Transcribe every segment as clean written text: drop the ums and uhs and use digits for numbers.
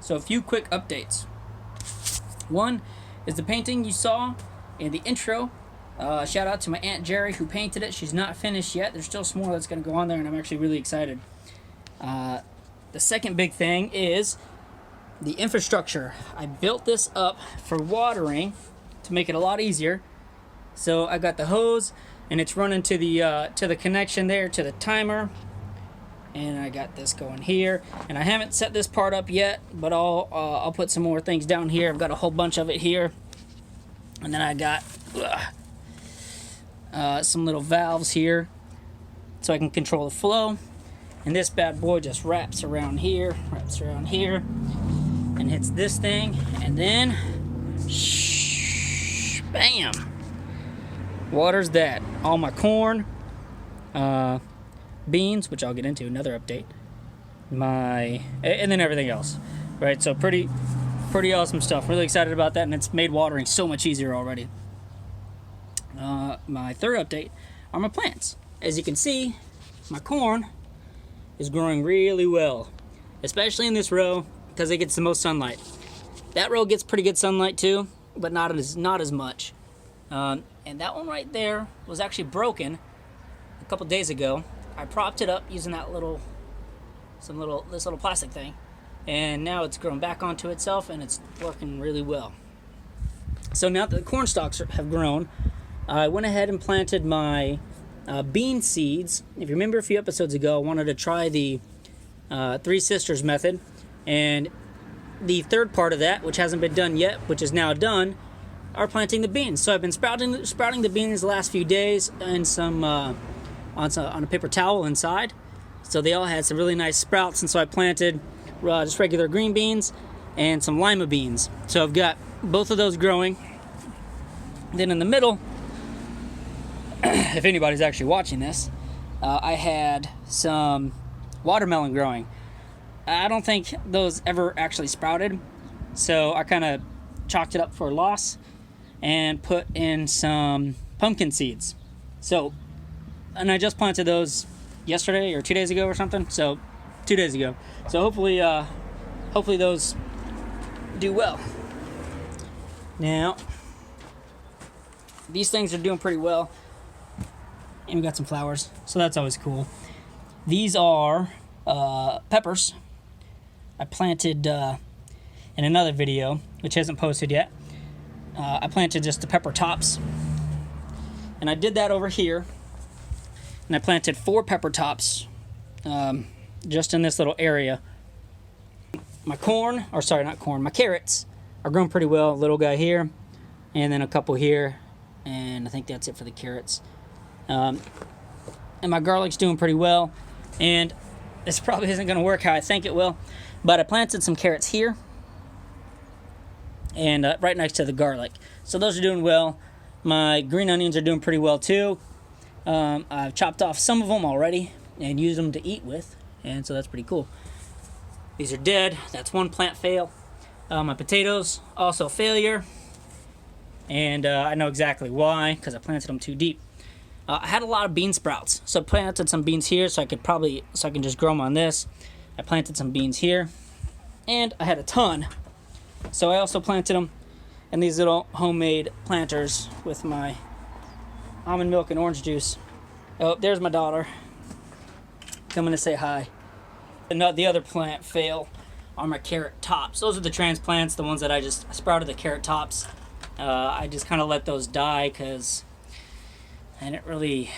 So a few quick updates. One is the painting you saw in the intro. Shout out to my Aunt Jerry who painted it. She's not finished yet. There's still some more that's going to go on there, and I'm actually really excited. The second big thing is the infrastructure. I built this up for watering to make it a lot easier. So I got the hose, and it's running to the connection there to the timer. And I got this going here, and I haven't set this part up yet, but I'll put some more things down here. I've got a whole bunch of it here, and then I got some little valves here so I can control the flow. And this bad boy just wraps around here, and hits this thing, and then bam, waters that. All my corn, beans, which I'll get into another update, and then everything else, right? So pretty awesome stuff. Really excited about that, and it's made watering so much easier already. My third update are my plants. As you can see, my corn is growing really well, especially in this row because it gets the most sunlight. That row gets pretty good sunlight too, but not as much. And that one right there was actually broken a couple days ago. I propped it up using this little plastic thing, and now it's grown back onto itself, and it's working really well. So now that the corn stalks have grown, I went ahead and planted my bean seeds. If you remember a few episodes ago, I wanted to try the Three Sisters method, and the third part of that, which hasn't been done yet, which is now done, are planting the beans. So I've been sprouting the beans the last few days and some on a paper towel inside. So they all had some really nice sprouts, and so I planted just regular green beans and some lima beans. So I've got both of those growing. Then in the middle, if anybody's actually watching this, I had some watermelon growing. I don't think those ever actually sprouted, so I kind of chalked it up for a loss and put in some pumpkin seeds. And I just planted those yesterday or 2 days ago or something. So 2 days ago. So hopefully those do well. Now, these things are doing pretty well. And we got some flowers, so that's always cool. These are peppers. I planted in another video, which hasn't posted yet. I planted just the pepper tops. And I did that over here. And I planted 4 pepper tops just in this little area. My my carrots are growing pretty well. A little guy here, and then a couple here. And I think that's it for the carrots. And my garlic's doing pretty well. And this probably isn't going to work how I think it will. But I planted some carrots here. And right next to the garlic. So those are doing well. My green onions are doing pretty well too. I've chopped off some of them already and used them to eat with. And so that's pretty cool. These are dead. That's one plant fail. My potatoes, also failure. And I know exactly why, because I planted them too deep. I had a lot of bean sprouts, so I planted some beans here so I can just grow them on this. I planted some beans here, and I had a ton. So I also planted them in these little homemade planters with my almond milk and orange juice. Oh, there's my daughter coming to say hi. And the other plant fail are my carrot tops. Those are the transplants, the ones that I just sprouted the carrot tops. I just kind of let those die because I didn't really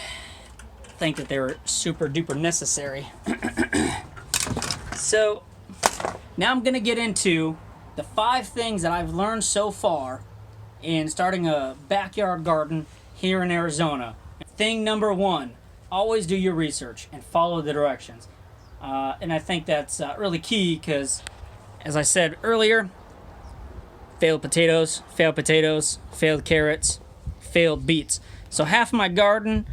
think that they were super duper necessary. So now I'm going to get into the 5 things that I've learned so far in starting a backyard garden here in Arizona. Thing number 1, always do your research and follow the directions. And I think that's really key because, as I said earlier, failed potatoes, failed carrots, failed beets. So half of my garden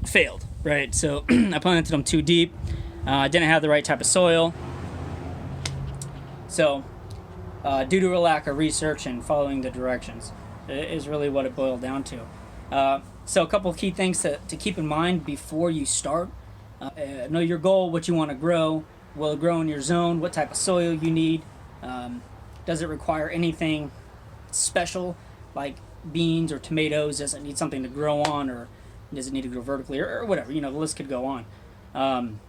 failed, right? So I planted them too deep. I didn't have the right type of soil. So due to a lack of research and following the directions is really what it boiled down to. So a couple of key things to keep in mind before you start. Know your goal, what you want to grow, will it grow in your zone, what type of soil you need, does it require anything special like beans or tomatoes, does it need something to grow on, or does it need to grow vertically, or whatever, the list could go on.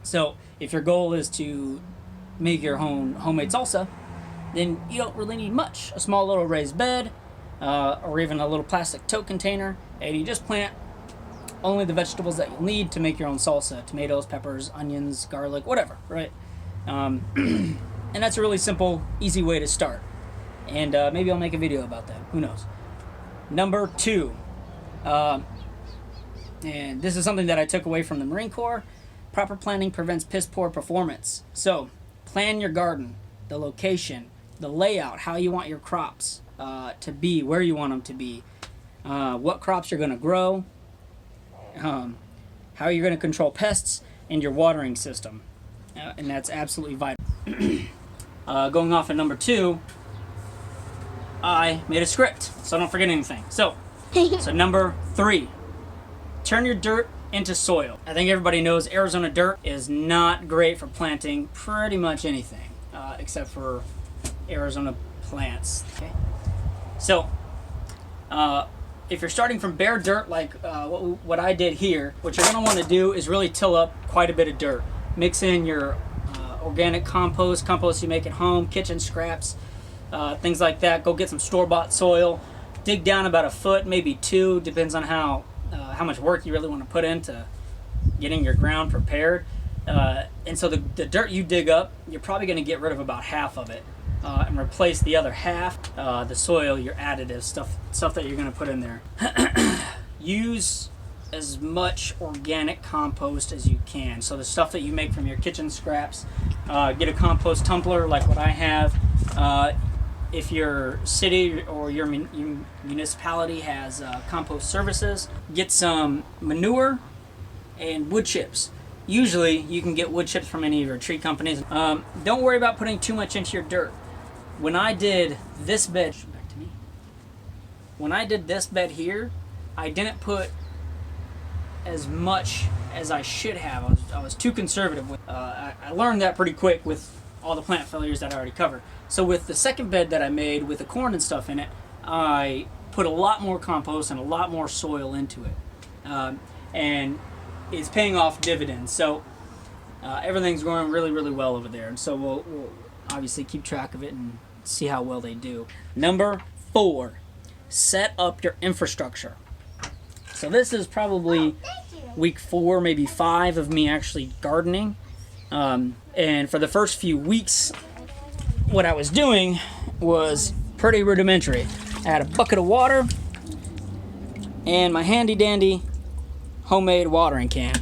So if your goal is to make your own homemade salsa, then you don't really need much. A small little raised bed, or even a little plastic tote container, and you just plant only the vegetables that you'll need to make your own salsa: tomatoes, peppers, onions, garlic, whatever, right? And that's a really simple, easy way to start. And maybe I'll make a video about that. Who knows? Number 2, and this is something that I took away from the Marine Corps: proper planning prevents piss poor performance. So plan your garden, the location, the layout, how you want your crops to be, where you want them to be, what crops you're going to grow, how you're going to control pests, and your watering system. And that's absolutely vital. Going off at number 2, I made a script, so don't forget anything. So number 3, turn your dirt into soil. I think everybody knows Arizona dirt is not great for planting pretty much anything, except for Arizona plants. Okay, so if you're starting from bare dirt like what I did here, what you're going to want to do is really till up quite a bit of dirt. Mix in your organic compost you make at home, kitchen scraps, things like that. Go get some store-bought soil. Dig down about a foot, maybe 2, depends on how much work you really want to put into getting your ground prepared. And so the dirt you dig up, you're probably going to get rid of about half of it, and replace the other half, the soil, your additives, stuff that you're going to put in there. Use as much organic compost as you can. So the stuff that you make from your kitchen scraps, get a compost tumbler like what I have. If your city or your municipality has compost services, get some manure and wood chips. Usually you can get wood chips from any of your tree companies. Don't worry about putting too much into your dirt. When I did this bed, here, I didn't put as much as I should have. I was too conservative. I learned that pretty quick with all the plant failures that I already covered. So with the second bed that I made with the corn and stuff in it, I put a lot more compost and a lot more soil into it. And it's paying off dividends. So everything's growing really, really well over there. And so we'll obviously keep track of it and see how well they do. Number 4, set up your infrastructure. So this is probably week 4, maybe 5 of me actually gardening. And for the first few weeks, what I was doing was pretty rudimentary. I had a bucket of water and my handy dandy homemade watering can.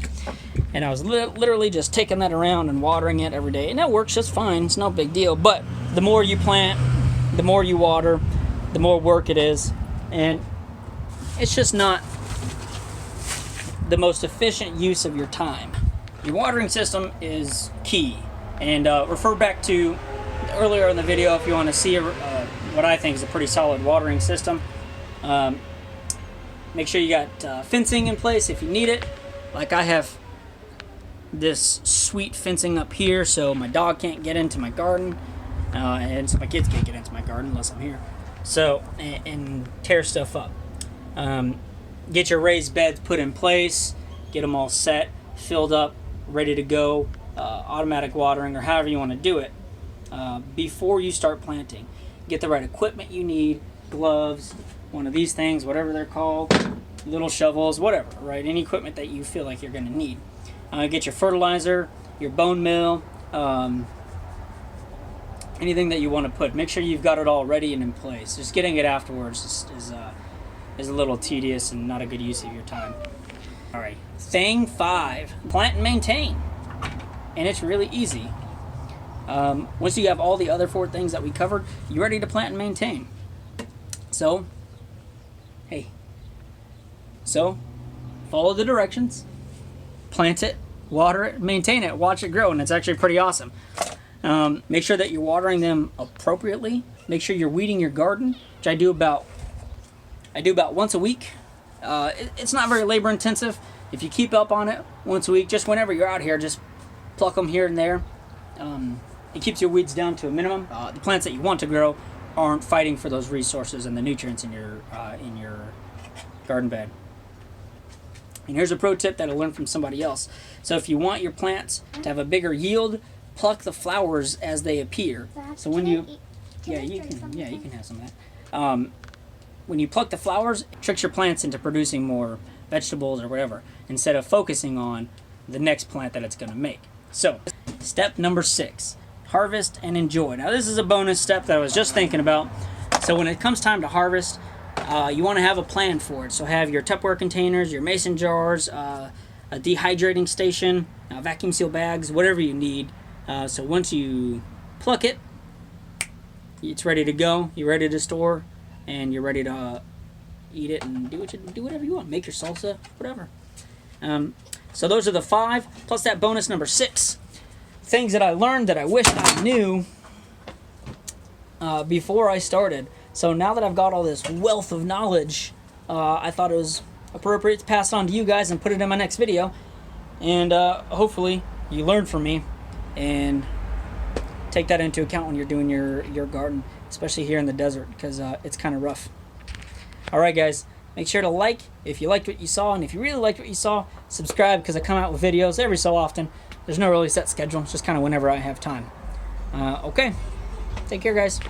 And I was literally just taking that around and watering it every day. And that works just fine. It's no big deal. But the more you plant, the more you water, the more work it is. And it's just not the most efficient use of your time. Your watering system is key. And refer back to earlier in the video if you want to see what I think is a pretty solid watering system. Make sure you got fencing in place if you need it. Like I have this sweet fencing up here so my dog can't get into my garden, and so my kids can't get into my garden unless I'm here. So, and tear stuff up. Get your raised beds put in place, get them all set, filled up, ready to go, automatic watering or however you want to do it. Before you start planting, get the right equipment you need, gloves, one of these things, whatever they're called, little shovels, whatever, right? Any equipment that you feel like you're going to need. Get your fertilizer, your bone meal, anything that you want to put. Make sure you've got it all ready and in place. Just getting it afterwards is a little tedious and not a good use of your time. All right, thing 5, plant and maintain. And it's really easy. Once you have all the other 4 things that we covered, you're ready to plant and maintain. So, follow the directions, plant it, water it, maintain it, watch it grow, and it's actually pretty awesome. Make sure that you're watering them appropriately. Make sure you're weeding your garden, which I do about once a week. It's not very labor intensive. If you keep up on it once a week, just whenever you're out here, just pluck them here and there. It keeps your weeds down to a minimum. The plants that you want to grow aren't fighting for those resources and the nutrients in your garden bed. And here's a pro tip that I learned from somebody else. So if you want your plants to have a bigger yield, pluck the flowers as they appear. So when you you can have some of that. When you pluck the flowers, it tricks your plants into producing more vegetables or whatever, instead of focusing on the next plant that it's going to make. So, step number 6, harvest and enjoy. Now this is a bonus step that I was just thinking about. So when it comes time to harvest, you want to have a plan for it. So have your Tupperware containers, your mason jars, a dehydrating station, vacuum seal bags, whatever you need. So once you pluck it, it's ready to go. You're ready to store, and you're ready to eat it and do whatever you want. Make your salsa, whatever. So those are the 5, plus that bonus number 6. Things that I learned that I wish I knew before I started. So now that I've got all this wealth of knowledge, I thought it was appropriate to pass it on to you guys and put it in my next video. And hopefully you learn from me and take that into account when you're doing your garden, especially here in the desert, because it's kind of rough. Alright guys, make sure to like if you liked what you saw, and if you really liked what you saw, subscribe, because I come out with videos every so often. There's no really set schedule, it's just kind of whenever I have time. Okay, take care guys.